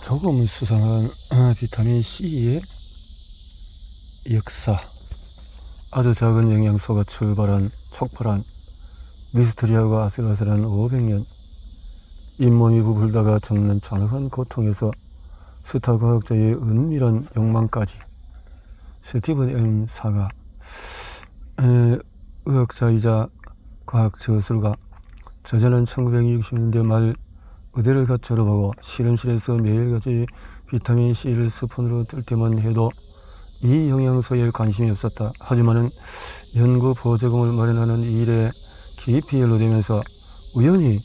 조금 수상한 비타민 C의 역사. 아주 작은 영양소가 촉발한 미스터리하고 아슬아슬한 500년, 잇몸이 부풀다가 죽는 잔혹한 고통에서 스타 과학자의 은밀한 욕망까지. 스티븐 M. 사가, 의학자이자 과학 저술가. 저자는 1960년대 말 의대를 졸업하고 실험실에서 매일같이 비타민 C를 스푼으로 뜰 때만 해도 이 영양소에 관심이 없었다. 하지만은 연구 보조금을 마련하는 일에 깊이 연루되면서 우연히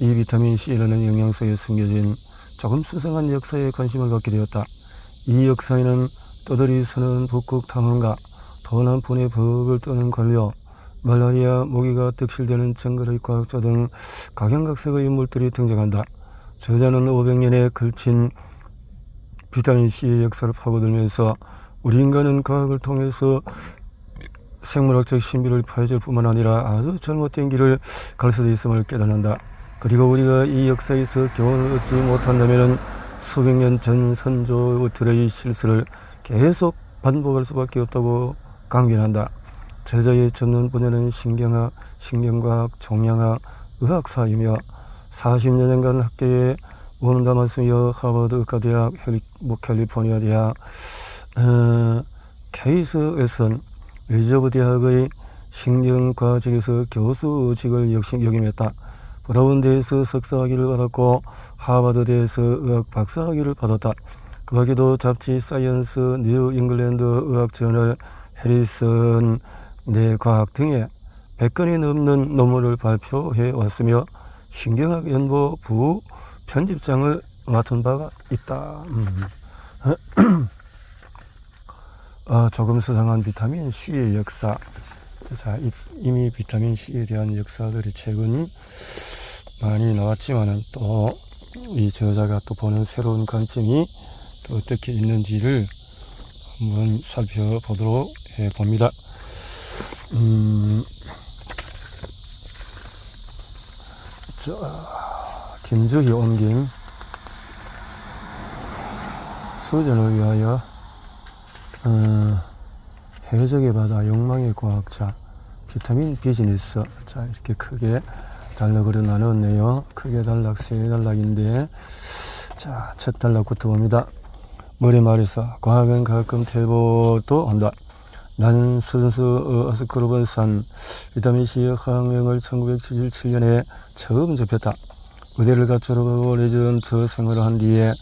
이 비타민 C라는 영양소에 숨겨진 조금 수상한 역사에 관심을 갖게 되었다. 이 역사에는 떠돌이 서는 북극 탐험가, 돈 한 푼에 벅을 뜨는 관료, 말라리아 모기가 득실되는 정글의 과학자 등 각양각색의 인물들이 등장한다. 저자는 500년에 걸친 비타민 C의 역사를 파고들면서 우리 인간은 과학을 통해서 생물학적 신비를 파헤칠 뿐만 아니라 아주 잘못된 길을 갈 수도 있음을 깨닫는다. 그리고 우리가 이 역사에서 교훈을 얻지 못한다면 수백 년 전 선조들의 실수를 계속 반복할 수밖에 없다고 강변한다. 저자의 전문 분야는 신경학, 신경과학, 종양학, 의학사이며 40년간 학계에 몸담았으며 하버드 의과대학, 캘리포니아 대학, 케이스 리저브 대학의 신경과학직에서 교수직을 역임했다. 브라운대에서 석사학위를 받았고 하버드대에서 의학 박사학위를 받았다. 그 밖에도 잡지 사이언스, 뉴 잉글랜드 의학저널, 해리슨 뇌과학 등에 100건이 넘는 논문을 발표해 왔으며 신경학 연보 부 편집장을 맡은 바가 있다. 조금 수상한 비타민 C의 역사. 자, 이미 비타민 C에 대한 역사들이 최근 많이 나왔지만은 또 이 저자가 또 보는 새로운 관점이 또 어떻게 있는지를 한번 살펴보도록 해 봅니다. 김주희 옮김 수전을 위하여 해적의 바다 욕망의 과학자 비타민 비즈니스. 자, 이렇게 크게 단락으로 나눴네요. 크게 단락 세 단락인데, 자, 첫 단락부터 봅니다. 머리 말해서 과학은 가끔 퇴보도 한다. 나는 선수 아스코르본산 비타민 C 학명을 1977년에 처음 접했다. 의대를 졸업하고 레지던트 생활을 한 뒤에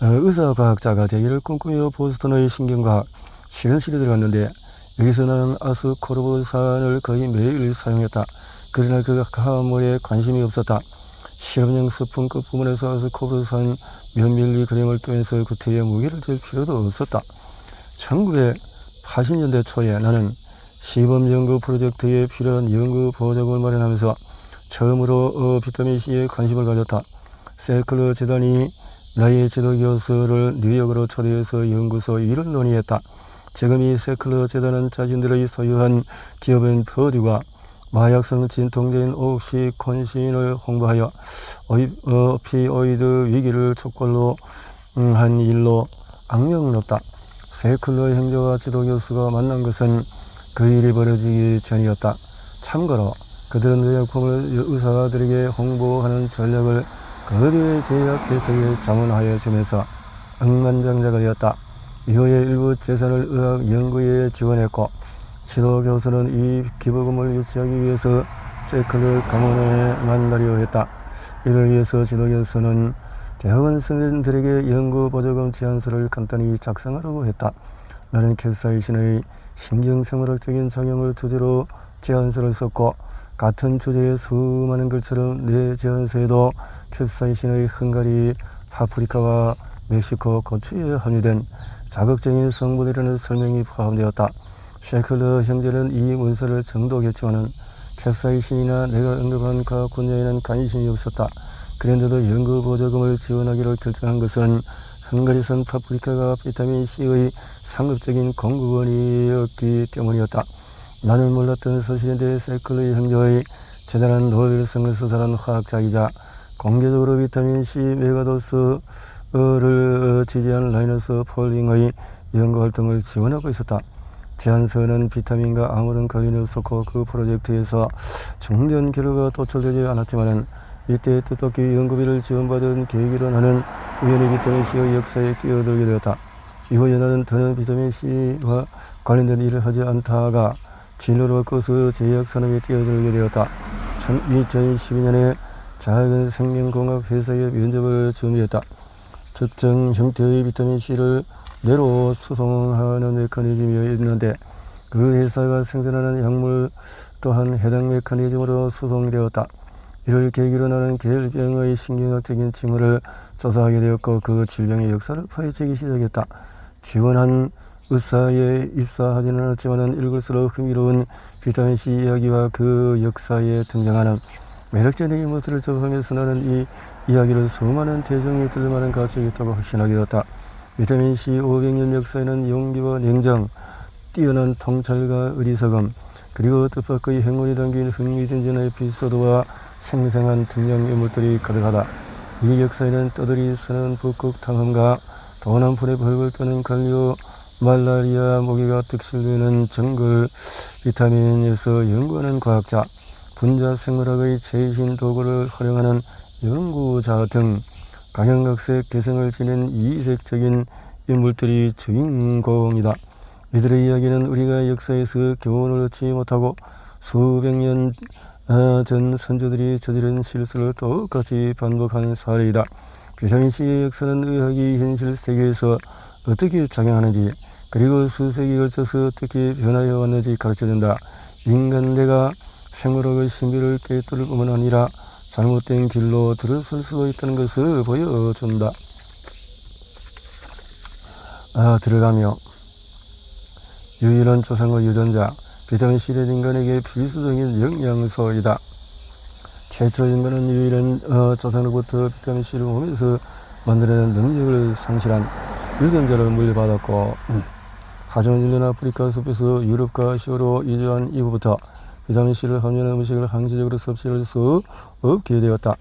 의사과학자가 되기를 꿈꾸며 보스턴의 신경과학 실험실에 들어갔는데, 여기서 나는 아스코르본산을 거의 매일 사용했다. 그러나 그 화합물에 관심이 없었다. 실험용 스푼 끝부분에서 아스코르본산 몇 밀리그램을 뜨면서 구태에 무게를 잴 필요도 없었다. 1980년대 초에 나는 시범 연구 프로젝트에 필요한 연구 보조금을 마련하면서 처음으로 비타민 C에 관심을 가졌다. 세클러 재단이 나의 지도 교수를 뉴욕으로 초대해서 연구소 일을 논의했다. 지금 이 세클러 재단은 자신들의 소유한 기업인 퍼듀가 마약성 진통제인 옥시콘신을 홍보하여 오피오이드 위기를 촉발로 한 일로 악명높다. 세클러 형제와 지도 교수가 만난 것은 그 일이 벌어지기 전이었다. 참고로 그들은 의약품을 의사들에게 홍보하는 전략을 거대의 제약회사에 자문하여 주면서 억만장자가 되었다. 이후에 일부 재산을 의학 연구에 지원했고, 지도 교수는 이 기부금을 유치하기 위해서 세클러 가문에 만나려 했다. 이를 위해서 지도 교수는 대학원생들에게 연구 보조금 제안서를 간단히 작성하라고 했다. 나는 캡사이신의 신경생물학적인 작용을 주제로 제안서를 썼고, 같은 주제의 수많은 글처럼 내 제안서에도 캡사이신의 헝가리, 파프리카와 멕시코 고추에 함유된 자극적인 성분이라는 설명이 포함되었다. 세클러 형제는 이 문서를 정독했지만은 캡사이신이나 내가 언급한 과학 분야에는 관심이 없었다. 그런데도 연구 보조금을 지원하기로 결정한 것은 헝가리산 파프리카가 비타민 C의 상급적인 공급원이었기 때문이었다. 나는 몰랐던 사실인데 세클러 형제의 대단한 노벨상을 수상한 화학자이자 공개적으로 비타민 C 메가도스 지지한 라이너스 폴링의 연구활동을 지원하고 있었다. 제안서는 비타민과 아무런 관련이 없었고 그 프로젝트에서 중대한 결과가 도출되지 않았지만 이때 뜻밖의 연구비를 지원받은 계기로 나는 우연히 비타민C의 역사에 끼어들게 되었다. 이후 연하는 더는 비타민C와 관련된 일을 하지 않다가 진로를 바꿔서 제약산업에 뛰어들게 되었다. 2012년에 작은 생명공학 회사에 면접을 준비했다. 특정 형태의 비타민C를 뇌로 수송하는 메커니즘이 있는데 그 회사가 생산하는 약물 또한 해당 메커니즘으로 수송되었다. 이를 계기로 나는 계열병의 신경학적인 징후를 조사하게 되었고 그 질병의 역사를 파헤치기 시작했다. 지원한 의사에 입사하지는 않았지만 읽을수록 흥미로운 비타민C 이야기와 그 역사에 등장하는 매력적인 인물들을 접하면서 나는 이 이야기를 수많은 대중이 들을 만한 가치가 있다고 확신하게 되었다. 비타민C 500년 역사에는 용기와 냉정, 뛰어난 통찰과 어리석음, 그리고 뜻밖의 행운이 담긴 흥미진진한 에피소드와 생생한 등장인물들이 가득하다. 이 역사에는 떠들이 서는 북극 탐험가, 동남풀에 벌벌 떠는 관료, 말라리아 모기가 득실되는 정글, 비타민에서 연구하는 과학자, 분자 생물학의 최신 도구를 활용하는 연구자 등 각양각색 개성을 지닌 이색적인 인물들이 주인공이다. 이들의 이야기는 우리가 역사에서 교훈을 얻지 못하고 수백 년 전 선조들이 저지른 실수를 똑같이 반복하는 사례이다. 비타민C의 역사는 의학이 현실 세계에서 어떻게 작용하는지 그리고 수세기에 걸쳐서 어떻게 변화해 왔는지 가르쳐준다. 인간대가 생물학의 신비를 깨뜨릴 뿐만 아니라 잘못된 길로 들어설 수도 있다는 것을 보여준다. 들어가며 유일한 조상의 유전자 비타민C는 인간에게 필수적인 영양소이다. 최초 인간은 유일한 조상으로부터 비타민C를 몸에서 만들어내는 능력을 상실한 유전자를 물려받았고 하지만 인류는 아프리카 숲에서 유럽과 아시아로 이주한 이후부터 비타민C를 함유하는 음식을 항시적으로 섭취할 수 없게 되었다.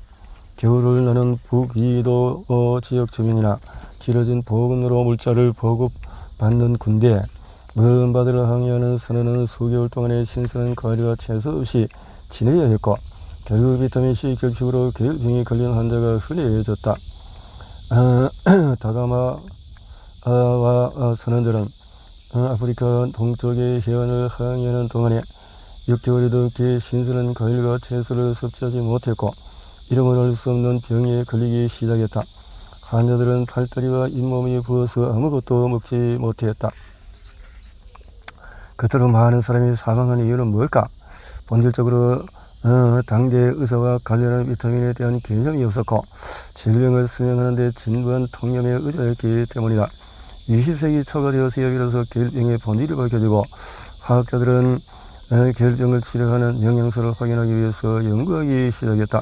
겨울을 나는 북이도 지역 주민이나 길어진 보급로로 물자를 보급받는 군대, 먼 바다를 항해하는 선원은 수개월 동안의 신선한 과일과 채소 없이 지내야 했고 결국 비타민C 결핍으로 계열병에 걸린 환자가 흔해졌다. 다가마와 선원들은 아프리카 동쪽의 해안을 항해하는 동안에 6개월이 넘게 신선한 과일과 채소를 섭취하지 못했고 이름을 알 수 없는 병에 걸리기 시작했다. 환자들은 팔다리와 잇몸이 부어서 아무것도 먹지 못했다. 그토록 많은 사람이 사망한 이유는 뭘까? 본질적으로 당대 의사와 관련한 비타민에 대한 개념이 없었고 질병을 설명하는 데 진부한 통념에 의존했기 때문이다. 20세기 초가 되어서야 비로소 계열병의 본질이 밝혀지고 화학자들은 계열병을 치료하는 영양소를 확인하기 위해서 연구하기 시작했다.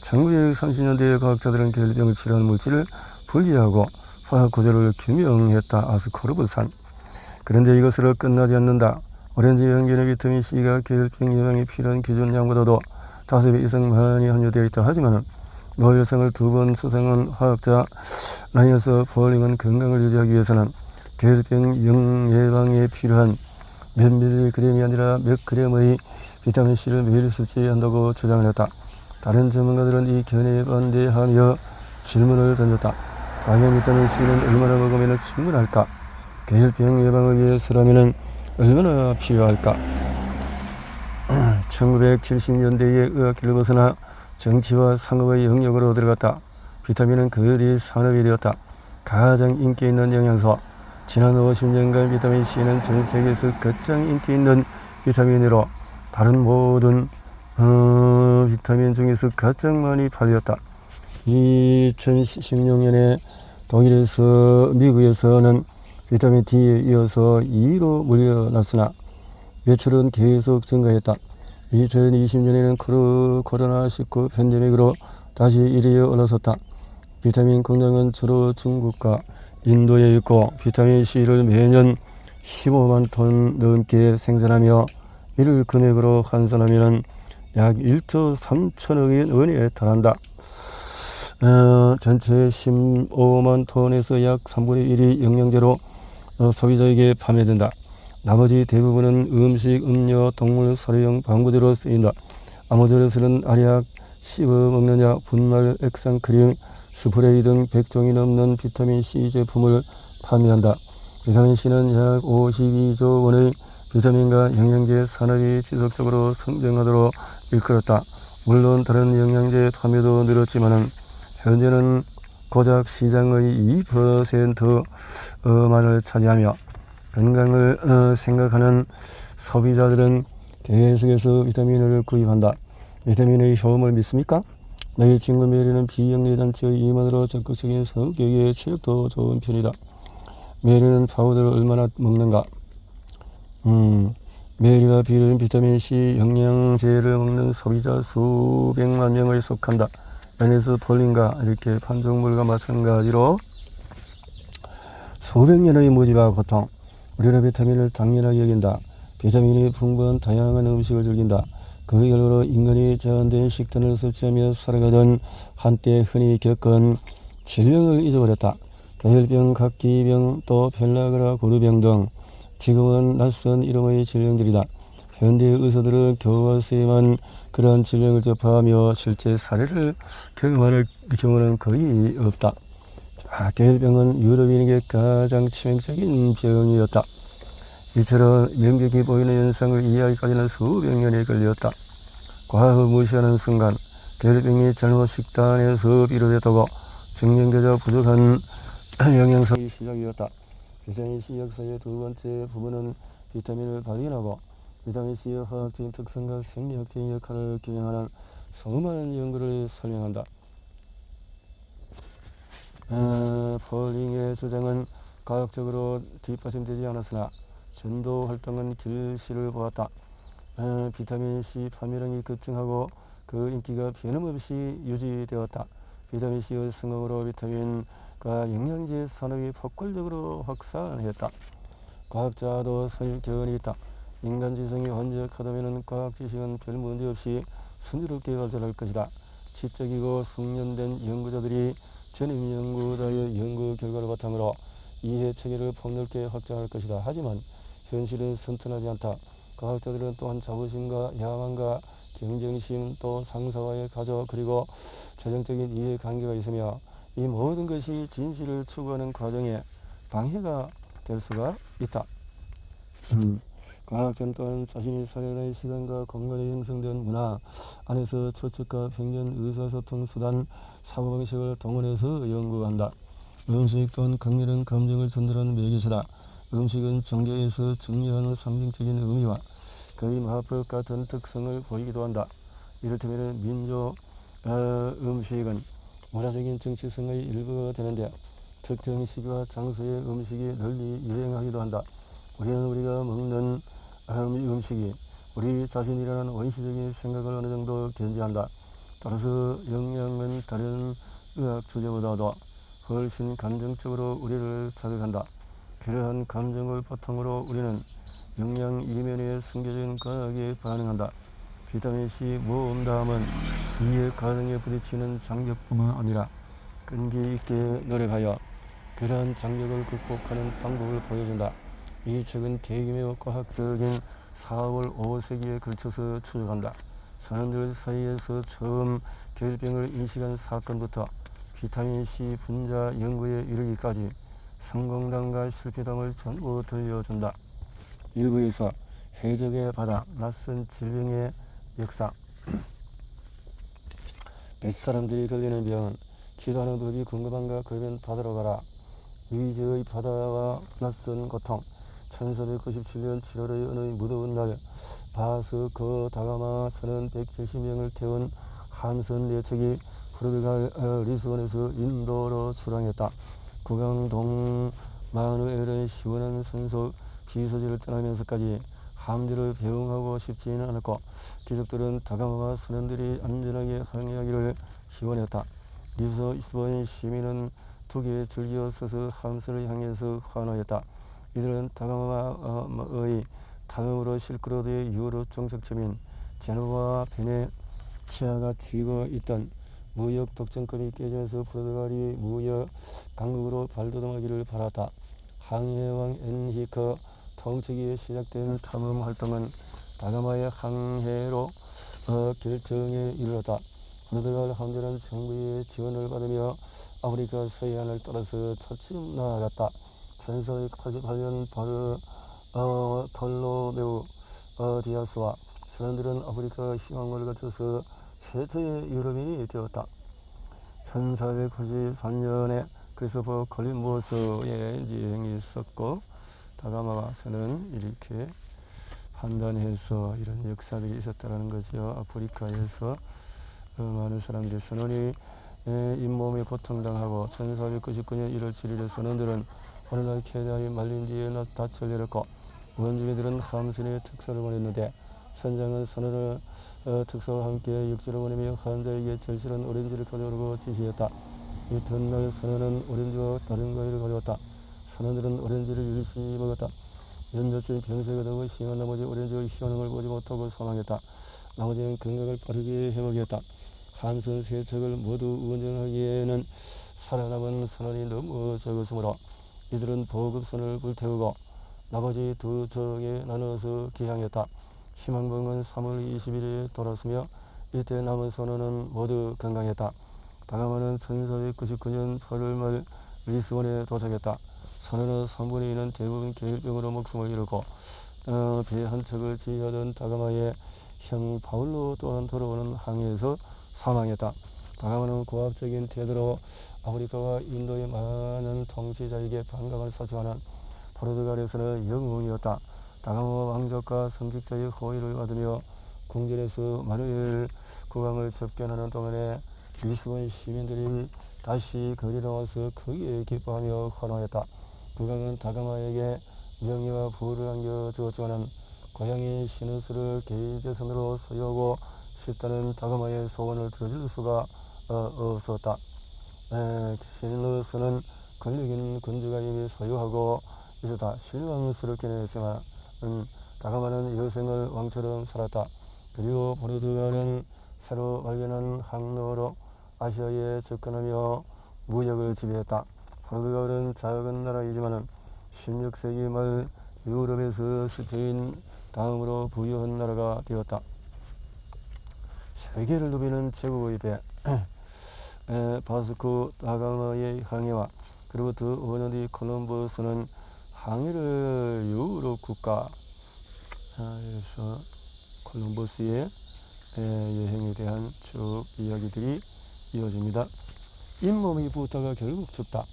1930년대에 과학자들은 계열병을 치료하는 물질을 분리하고 화학 구조를 규명했다. 아스코르브산. 그런데 이것으로 끝나지 않는다. 오렌지 연균의 비타민C가 계열병 예방에 필요한 기준량보다도 5배 이상 많이 함유되어 있다. 하지만 노벨상을 2번 수상한 화학자 라이너스 폴링은 건강을 유지하기 위해서는 계열병 예방에 필요한 몇 밀리그램이 아니라 몇 그램의 비타민C를 매일 섭취해야 한다고 주장을 했다. 다른 전문가들은 이 견해에 반대하며 질문을 던졌다. 과연 비타민C는 얼마나 먹으면 충분할까? 계열병 예방을 위해서라면 얼마나 필요할까? 1970년대의 의학기를 벗어나 정치와 상업의 영역으로 들어갔다. 비타민은 그 뒤 산업이 되었다. 가장 인기 있는 영양소. 지난 50년간 비타민C는 전 세계에서 가장 인기 있는 비타민으로 다른 모든 비타민 중에서 가장 많이 팔렸다. 2016년에 독일에서 미국에서는 비타민 D에 이어서 2위로 물려났으나 매출은 계속 증가했다. 2020년에는 코로나19 팬데믹으로 다시 1위에 올라섰다. 비타민 공장은 주로 중국과 인도에 있고 비타민C를 매년 15만 톤 넘게 생산하며 이를 금액으로 환산하면 약 1조 3천억 원에 달한다. 전체 15만 톤에서 약 3분의 1이 영양제로 소비자에게 판매된다. 나머지 대부분은 음식, 음료, 동물, 사료용 방부제로 쓰인다. 아모절에서는 알약, 씹어 먹는 약, 분말, 액상, 크림, 스프레이 등 100종이 넘는 비타민C 제품을 판매한다. 비타민C는 약 52조 원의 비타민과 영양제 산업이 지속적으로 성장하도록 이끌었다. 물론 다른 영양제 판매도 늘었지만 현재는 고작 시장의 2%만을 차지하며 건강을 생각하는 소비자들은 계속해서 비타민을 구입한다. 비타민의 효험을 믿습니까? 나의 친구 메리는 비영리 단체의 임원으로 적극적인 성격에 체력도 좋은 편이다. 메리는 파우더를 얼마나 먹는가? 메리와 비리는 비타민C 영양제를 먹는 소비자 수백만 명에 속한다. 연에서 폴린과 이렇게 판촉물과 마찬가지로 수백 년의 무지와 고통. 우리는 비타민을 당연하게 여긴다. 비타민이 풍부한 다양한 음식을 즐긴다. 그 결과로 인간이 제한된 식단을 설치하며 살아가던 한때 흔히 겪은 질병을 잊어버렸다. 계혈병, 각기병, 또 펠라그라 고르병 등 지금은 낯선 이름의 질병들이다. 현대 의사들은 교과서에만 그러한 질병을 접하며 실제 사례를 경험하는 경우는 거의 없다. 자, 계혈병은 유럽인에게 가장 치명적인 병이었다. 이처럼 명백히 보이는 현상을 이해하기까지는 수백 년이 걸렸다. 과학을 무시하는 순간 계혈병이 잘못 식단에서 비롯됐다고 증명되자 부족한 영양소의 시작이었다. 비타민C 역사의 두 번째 부분은 비타민을 발견하고 비타민C의 화학적인 특성과 생리학적인 역할을 규명하는 수많은 연구를 설명한다. 폴링의 주장은 과학적으로 뒷받침되지 않았으나 전도 활동은 길실을 보았다. 비타민C 판매량이 급증하고 그 인기가 변함없이 유지되었다. 비타민C의 성공으로 비타민과 영양제 산업이 폭발적으로 확산했다. 과학자도 선입견이 있다. 인간 지성이 완벽하다면 과학 지식은 별 문제 없이 순조롭게 발전할 것이다. 지적이고 숙련된 연구자들이 전임 연구자의 연구 결과를 바탕으로 이해 체계를 폭넓게 확장할 것이다. 하지만 현실은 선턴하지 않다. 과학자들은 또한 자부심과 야망과 경쟁심, 또 상사와의 가족, 그리고 재정적인 이해관계가 있으며 이 모든 것이 진실을 추구하는 과정에 방해가 될 수가 있다. 과학자는 또한 자신이 살아가는 시간과 공간에 형성된 문화 안에서 추측과 편견, 의사소통 수단, 사고방식을 동원해서 연구한다. 음식 또한 강렬한 감정을 전달하는 매개체다. 음식은 종교에서 정리하는 상징적인 의미와 거의 마법 같은 특성을 보이기도 한다. 이를테면 민족 음식은 문화적인 정체성의 일부가 되는데 특정 시기와 장소의 음식이 널리 유행하기도 한다. 우리는 우리가 먹는 음식이 우리 자신이라는 원시적인 생각을 어느 정도 견지한다. 따라서 영양은 다른 의학 주제보다도 훨씬 감정적으로 우리를 자극한다. 그러한 감정을 바탕으로 우리는 영양 이면에 숨겨진 과학에 반응한다. 비타민C 모험담은 이해 가능에 부딪히는 장벽뿐만 아니라 끈기 있게 노력하여 그러한 장벽을 극복하는 방법을 보여준다. 이 책은 대규모 과학적인 사업을 5세기에 걸쳐서 추적한다. 사람들 사이에서 처음 계혈병을 인식한 사건부터 비타민C 분자 연구에 이르기까지 성공담과 실패담을 전부 들려준다. 일부에서 해적의 바다, 낯선 질병의 역사, 뱃사람들이 걸리는 병은 기도하는 법이 궁금한가? 그러면 바다로 가라. 위저의 바다와 낯선 고통. 1497년 7월의 어느 무더운 날 바스크 다가마 선원 170명을 태운 함선 4척이 포르투갈 리스본에서 인도로 출항했다. 국왕 동마누엘의 시원한 산속 비서지를 떠나면서까지 함대를 배웅하고 싶지는 않았고 귀족들은 다가마와 선원들이 안전하게 항해하기를 희원했다. 리스본 시민은 두 개의 줄지어 서서 함선을 향해서 환호했다. 이들은 다가마의 다음으로 실크로드의 유럽 정착점인 제노와 베네치아가 쥐고 있던 무역 독점권이 깨지면서 포르투갈이 무역 강국으로 발돋움하기를 바랐다. 항해왕 엔히크 통치기에 시작된 탐험 활동은 다가마의 항해로 결정에 이르렀다. 포르투갈 함대는 정부의 지원을 받으며 아프리카 서해안을 따라서 차츰 나아갔다. 1488년 바르톨로메우 디아스와 사람들은 아프리카 희망을 거쳐서 최초의 유럽인이 되었다. 1493년에 크리스토퍼 콜럼버스의 여행이 있었고 다가마와서는 이렇게 판단해서 이런 역사들이 있었다는 거죠. 아프리카에서 많은 사람들이 선원이 잇몸에 고통당하고 1499년 1월 7일에 선원들은 어느 날 계단이 말린 뒤에 닻을 내렸고 원주민들은 함선의 특사를 보냈는데 선장은 선원을 특사와 함께 육지로 보내며 환자에게 절실한 오렌지를 가져오라고 지시했다. 이튿날 선원은 오렌지와 다른 과일을 가져왔다. 선원들은 오렌지를 열심히 먹었다. 연절증 병세가 되고 심한 나머지 오렌지의 효능을 보지 못하고 사망했다. 나머지는 건강을 빠르게 회복했다. 함선 세 척을 모두 운전하기에는 살아남은 선원이 너무 적었으므로 이들은 보급선을 불태우고 나머지 두 척에 나누어서 기항했다. 희망봉은 3월 20일에 돌았으며 이때 남은 선원은 모두 건강했다. 다가마는 1499년 8월 말 리스본에 도착했다. 선원의 3분의 2는 대부분 계일병으로 목숨을 잃었고 배 한 척을 지휘하던 다가마의 형 바울로 또한 돌아오는 항해에서 사망했다. 다가마는 고압적인 태도로 아프리카와 인도의 많은 통치자에게 반감을 사주하는 포르투갈에서는 영웅이었다. 다가마 왕족과 성직자의 호의를 받으며 궁전에서 마누엘 국왕을 접견하는 동안에 리스본 시민들이 다시 거리에 나와서 크게 기뻐하며 환호했다. 국왕은 다가마에게 명예와 부를 안겨주었지만 고향의 시누스를 개인재산으로 소유하고 싶다는 다가마의 소원을 들어줄 수가 없었다. 시누스는 권력 있는 군주가 이미 소유하고 있었다. 실망스럽긴 했지만 다가마는 여생을 왕처럼 살았다. 그리고 포르투갈은 새로 발견한 항로로 아시아에 접근하며 무역을 지배했다. 포르투갈은 작은 나라이지만 16세기 말 유럽에서 스페인 다음으로 부유한 나라가 되었다. 세계를 누비는 제국의 배 바스코 다가마의 항해와 그리고 더 5년 뒤 콜럼버스는 항해를 유럽 국가 그래서 콜럼버스의 여행에 대한 쭉 이야기들이 이어집니다. 잇몸이 붓다가 결국 죽다.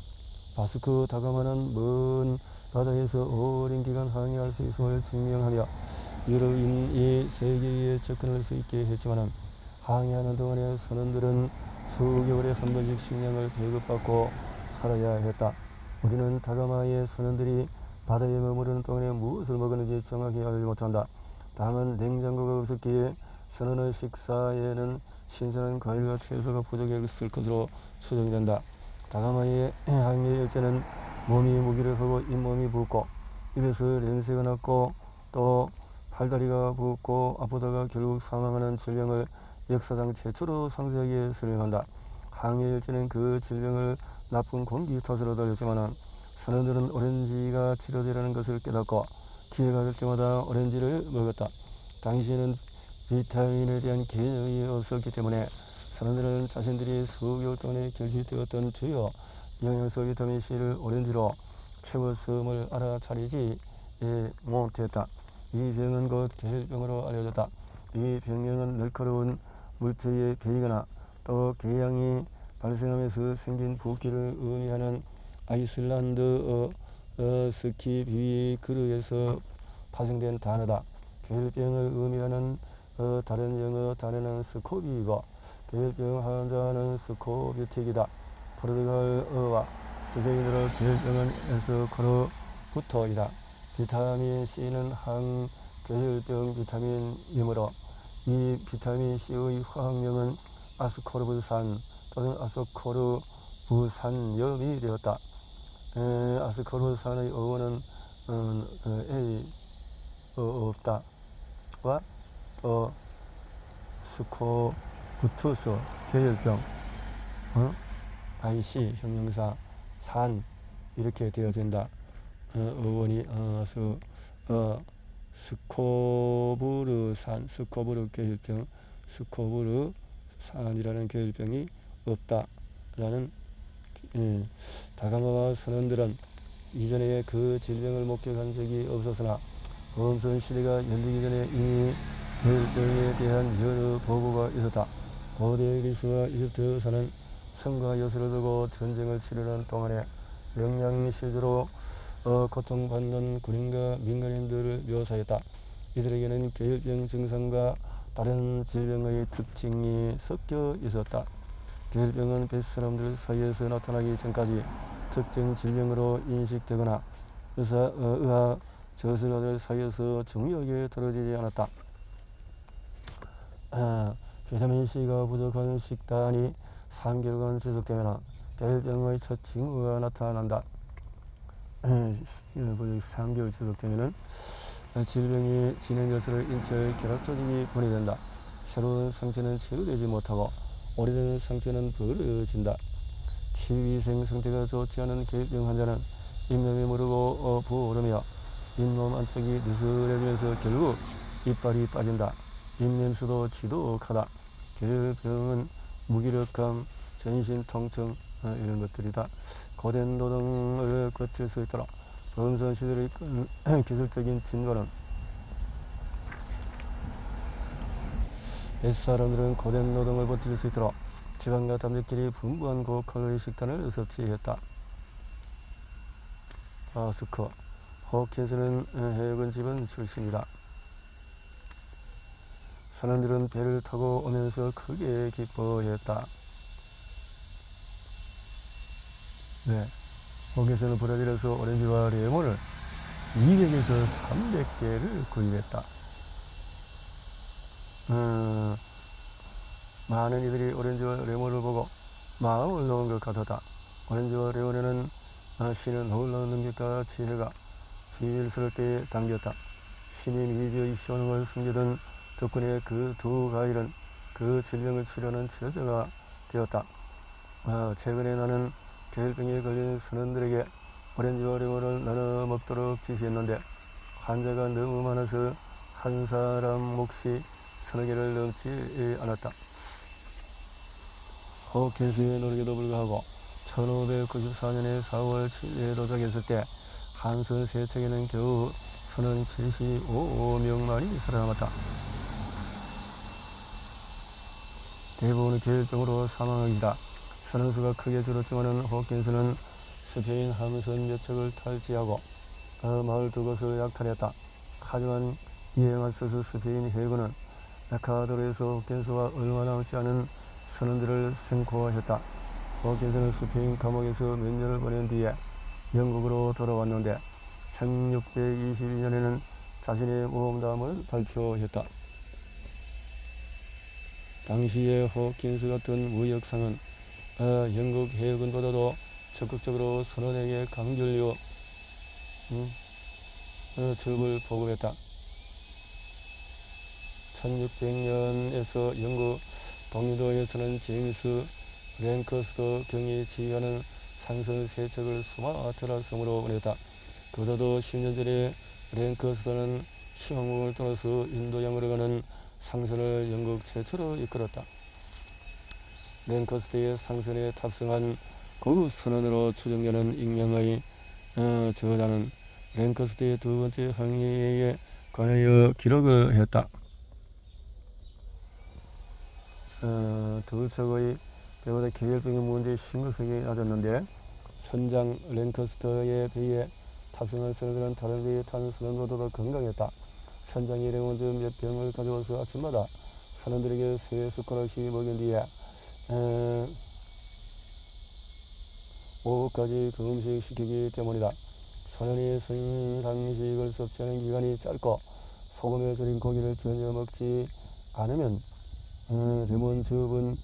바스코 다가마는 먼 바다에서 오랜 기간 항해할 수 있음을 증명하며 유럽인이 세계에 접근할 수 있게 했지만 항해하는 동안에 선원들은 수개월에 한 번씩 식량을 배급받고 살아야 했다. 우리는 다가마의 선원들이 바다에 머무르는 동안에 무엇을 먹었는지 정확히 알지 못한다. 다만 냉장고가 없었기에 선원의 식사에는 신선한 과일과 채소가 부족했을 것으로 추정이 된다. 다가마의 항해 일제는 몸이 무기력하고 잇몸이 붓고 입에서 냄새가 났고 또 팔다리가 붓고 아프다가 결국 사망하는 질병을 역사상 최초로 상세하게 설명한다. 항해 일제는 그 질병을 나쁜 공기 탓으로 달렸지만 선원들은 오렌지가 치료제라는 것을 깨닫고 기회가 될 때마다 오렌지를 먹었다. 당시에는 비타민에 대한 개념이 없었기 때문에 사람들은 자신들이 수개월 동안에 결핍되었던 주요 영양소 비타민 C를 오렌지로 채웠음을 알아차리지 못했다. 이 병은 곧 계혈병으로 알려졌다. 이 병명은 날카로운 물체에 베이거나 또 궤양이 발생하면서 생긴 붓기를 의미하는 아이슬란드 스키비그르에서 파생된 단어다. 계혈병을 의미하는 다른 영어 단어는 스코비이고 계혈병 환자는 스코비틱이다. 포르투갈어와 스페인어로 계혈병은 에스코르부토이다. 비타민 C는 항계혈병 비타민이므로 이 비타민 C의 화학명은 아스코르브산 또는 아스코르브산염이 되었다. 아스코르브산의 어원은 없다. 와 스코부투스 계혈병 IC 형용사 산 이렇게 되어진다. 어원이 스코브르 산, 스코브르 계열병, 스코브르 산이라는 계열병이 없다라는. 다가마와 선원들은 이전에 그 질병을 목격한 적이 없었으나 검선 시대가 열리기 전에 이미 계열병에 대한 여러 보고가 있었다. 고대 그리스와 이집트에서는 성과 여수를 두고 전쟁을 치르는 동안에 명량실조로 고통받는 군인과 민간인들을 묘사했다. 이들에게는 계열병 증상과 다른 질병의 특징이 섞여 있었다. 계열병은 뱃사람들 사이에서 나타나기 전까지 특정 질병으로 인식되거나 의학 저술가들 사이에서 중요하게 다뤄지지 않았다. 비타민C가 부족한 식단이 3개월간 지속되면 계열병의 첫 징후가 나타난다. 3개월 지속되면 질병이 진행될수록 인체의 결합 조직이 분해된다. 새로운 상처는 치료되지 못하고 오래된 상처는 벌어진다. 치위생 상태가 좋지 않은 계열병 환자는 잇몸이 무르고 부어오르며 잇몸 안쪽이 느슨해지면서 결국 이빨이 빠진다. 입냄새도 지독하다. 계열병은 무기력감, 전신 통증 이런 것들이다. 고된 노동을 거칠 수 있도록 검선 시대의 기술적인 진보는 옛사람들은 고된 노동을 버틸 수 있도록 지방과 단백질이 풍부한 고칼로리 식단을 섭취했다. 스코 호킨스는 해군 집안 출신이다. 선원들은 배를 타고 오면서 크게 기뻐했다. 호킨스는 브라질에서 오렌지와 레몬을 200에서 300개를 구입했다. 많은 이들이 오렌지와 레몬을 보고 마음을 놓은 것 같았다. 오렌지와 레몬에는 신은 놀라운 능력과 지혜가 비밀스럽게 담겼다. 신이 미지의 효능을 숨기던 덕분에 그 두 과일은 그 질병을 치료하는 치료제가 되었다. 최근에 나는 계열병에 걸린 선원들에게 오렌지와 레몬을 나눠 먹도록 지시했는데 환자가 너무 많아서 한 사람 몫이 서너 개를 넘지 않았다. 호킨스의 노력에도 불구하고 1594년에 4월 7일에 도착했을 때 한선 세척에는 겨우 선원 75명만이 살아남았다. 대부분은 계열병으로 사망하기다. 선원수가 크게 줄었지만 호킨스는 스페인 함선 몇 척을 탈취하고 마을 두 곳을 약탈했다. 하지만 이에 맞서서 스페인 해군은 에콰도르에서 호킨스와 얼마 남지 않은 선원들을 생포했다. 호킨스는 스페인 감옥에서 몇 년을 보낸 뒤에 영국으로 돌아왔는데 1622년에는 자신의 모험담을 발표했다. 당시의 호킨스 같은 무역상은 영국 해군보다도 적극적으로 선원에게 강결료 적을 보급했다. 1600년에서 영국 독립도에서는 제임스 랭커스터 경이 지휘하는 상선 세척을 수마트라 섬으로 보냈다. 그보다도 10년 전에 랭커스터는 시황국을 떠나서 인도양으로 가는 상선을 영국 최초로 이끌었다. 랭커스터의 상선에 탑승한 고급 선원으로 추정되는 익명의 저자는 랭커스터의 두 번째 항해에 관하여 기록을 했다. 두 척의 배보다 계열병의 문제의 심각성이 낮았는데 선장 랭커스터의 배에 탑승한 선원들은 다른 배에 탄 선원보다도 건강했다. 선장이 먼저 몇 병을 가져와서 아침마다 선원들에게 세 숟가락씩 먹인 뒤에 오후까지 금식시키기 때문이다. 선원이 선상식을 섭취하는 기간이 짧고 소금에 절인 고기를 전혀 먹지 않으면 레몬즙은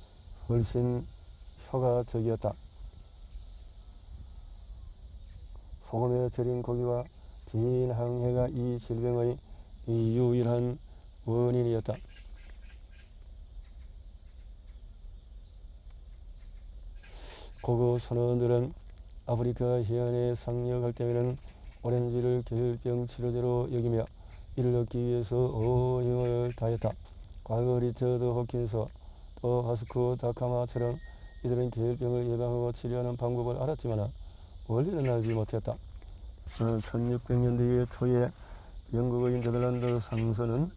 훨씬 효과적이었다. 소금에 절인 고기와 긴 항해가 이 질병의 유일한 원인이었다. 고급 선원들은 아프리카 해안에 상륙할 때에는 오렌지를 계혈병 치료제로 여기며 이를 얻기 위해서 온 힘을 다했다. 과거 리처드 호킨스 또 바스코 다카마처럼 이들은 계혈병을 예방하고 치료하는 방법을 알았지만 원리는 알지 못했다. 1600년대 초에 영국의 네덜란드 상선은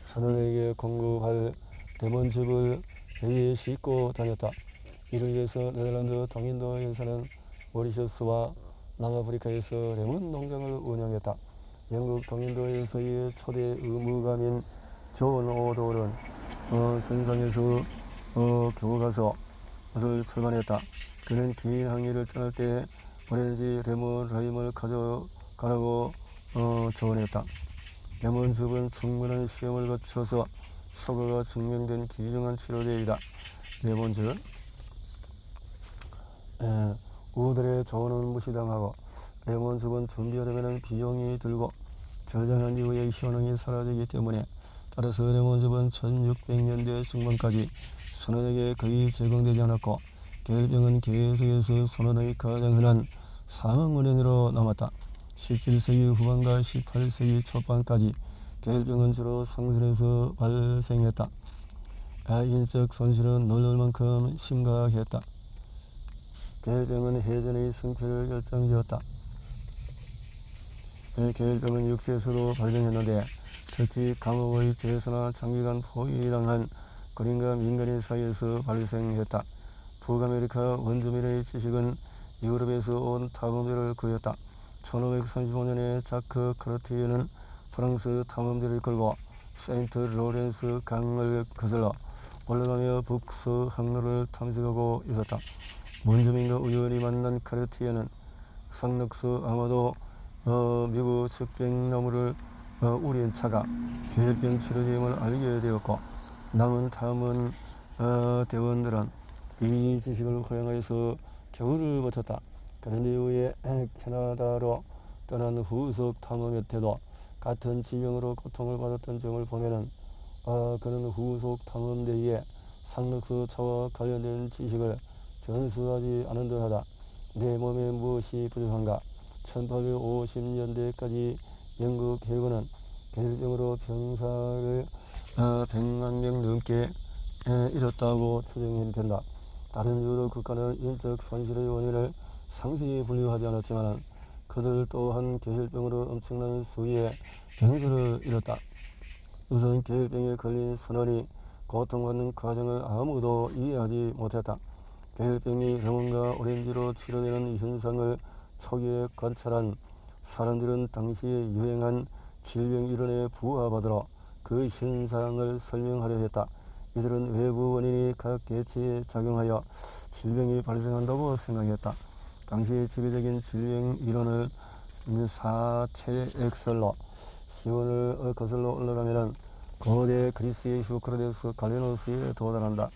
선원에게 공급할 레몬즙을 배에 싣고 다녔다. 이를 위해서 네덜란드 동인도 연사는 모리셔스와 남아프리카에서 레몬 농장을 운영했다. 영국 동인도 연사의 초대 의무감인 존 오돌은 선상에서 교과서를 출간했다. 그는 긴 항해를 떠날 때 오렌지 레몬 라임을 가져가라고 조언했다. 레몬즙은 충분한 시험을 거쳐서 효과가 증명된 귀중한 치료제이다. 레몬즙 우들의 조언은 무시당하고 레몬즙은 준비하려면 비용이 들고 저장한 이후에 효능이 사라지기 때문에 따라서 레몬즙은 1600년대 중반까지 선원에게 거의 제공되지 않았고 계혈병은 계속해서 선원의 가장 흔한 사망 원인으로 남았다. 17세기 후반과 18세기 초반까지 계혈병은 주로 상선에서 발생했다. 인적 손실은 놀랄 만큼 심각했다. 계혈병은 해전의 승패를 결정지었다. 계혈병은 육지에서도 발병했는데 특히 감옥의 재해나 장기간 포위당한 군인과 민간인 사이에서 발생했다. 북아메리카 원주민의 지식은 유럽에서 온 탐험대를 구했다. 1535년에 자크 카르티에는 프랑스 탐험대를 끌고 세인트 로렌스 강을 거슬러 올라가며 북서 항로를 탐색하고 있었다. 원주민과 우연히 만난 카르티에는 상록서 아마도 미국 측백나무를 우린 차가 계혈병 치료제임을 알게 되었고 남은 탐험 대원들은 이 지식을 활용해서 겨울을 버텼다. 그런데 이후에 캐나다로 떠난 후속 탐험의 때도 같은 질병으로 고통을 받았던 점을 보면은 그는 후속 탐험대에 상록서 차와 관련된 지식을 전수하지 않은 듯하다. 내 몸에 무엇이 부족한가? 1850년대까지 영국 해군은 계혈병으로 병사를 100만 명 넘게 잃었다고 추정이 된다. 다른 유럽 국가는 인적 손실의 원인을 상세히 분류하지 않았지만 그들 또한 계혈병으로 엄청난 수의 병사를 잃었다. 우선 계혈병에 걸린 선원이 고통받는 과정을 아무도 이해하지 못했다. 계혈병이 레몬과 오렌지로 치료되는 현상을 초기에 관찰한 사람들은 당시에 유행한 질병 이론에 부합하도록 그 현상을 설명하려 했다. 이들은 외부 원인이 각 개체에 작용하여 질병이 발생한다고 생각했다. 당시의 지배적인 질병 이론을 사체엑설로 시온을 거슬러 올라가면 거대 그리스의 휴크라테스 갈리노스에 도달한다.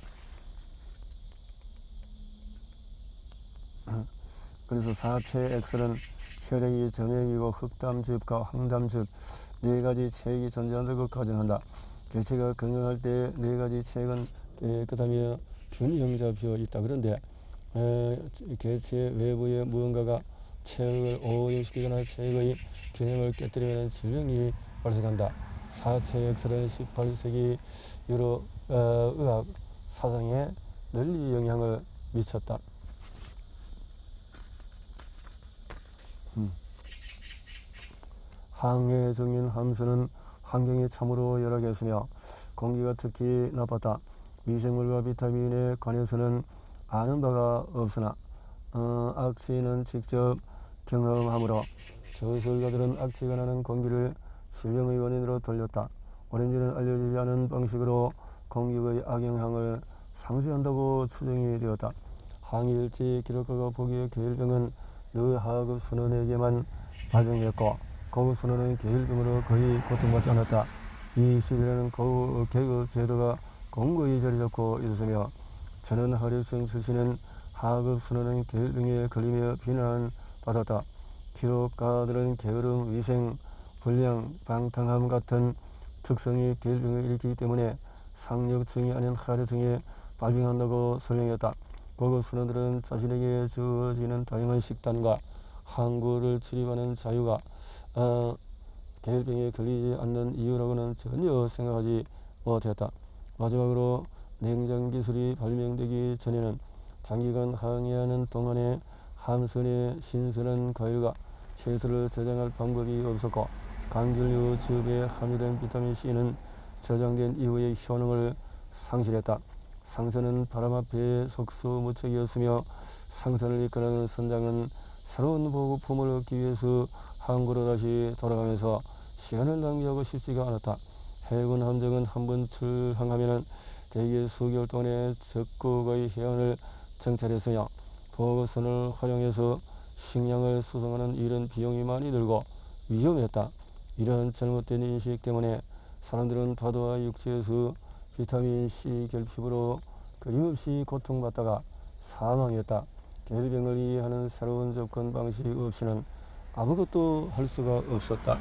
그래서 사체엑설은 혈액이 점액이고 흑담즙과 황담즙 네 가지 체액이 존재한다고 가정한다. 개체가 건강할 때 네 가지 체액은 깨끗하며 균형 잡혀 있다. 그런데 개체 외부의 무언가가 체액을 오염시키거나 체액의 균형을 깨뜨리면 질병이 발생한다. 사체엑설은 18세기 유럽 의학 사상에 널리 영향을 미쳤다. 항해 중인 함선은 환경이 참으로 열악했으며 공기가 특히 나빴다. 미생물과 비타민에 관해서는 아는 바가 없으나 악취는 직접 경험하므로 저술가들은 악취가 나는 공기를 질병의 원인으로 돌렸다. 오렌지는 알려지지 않은 방식으로 공기의 악영향을 상쇄한다고 추정이 되었다. 항해일지 기록가가 보기에 계혈병은 늘 하급 선원에게만 발병했고 고급 선원은 계혈병으로 거의 고통받지 않았다. 이 시절에는 계급 제도가 공고히 자리 잡고 있었으며 저는 하류층 출신은 하급 선원은 계혈병에 걸리며 비난받았다. 기록가들은 게으름, 위생, 불량, 방탕함 같은 특성이 계혈병을 일으키기 때문에 상류층이 아닌 하류층에 발병한다고 설명했다. 고급 선원들은 자신에게 주어지는 다양한 식단과 항구를 출입하는 자유가 계열병에 걸리지 않는 이유라고는 전혀 생각하지 못했다. 마지막으로 냉장 기술이 발명되기 전에는 장기간 항해하는 동안에 함선의 신선한 과일과 채소를 저장할 방법이 없었고, 감귤류 즙에 함유된 비타민 C는 저장된 이후의 효능을 상실했다. 상선은 바람 앞에 속수무책이었으며, 상선을 이끌어가는 선장은 새로운 보급품을 얻기 위해서 항구로 다시 돌아가면서 시간을 낭비하고 싶지가 않았다. 해군 함정은 한번 출항하면 대개 수개월 동안의 적국의 해안을 정찰했으며, 보급선을 활용해서 식량을 수송하는 일은 비용이 많이 들고 위험했다. 이러한 잘못된 인식 때문에 사람들은 바다와 육지에서 비타민 C 결핍으로 끊임없이 고통받다가 사망했다. 계열병을 이해하는 새로운 접근 방식 없이는 아무것도 할 수가 없었다.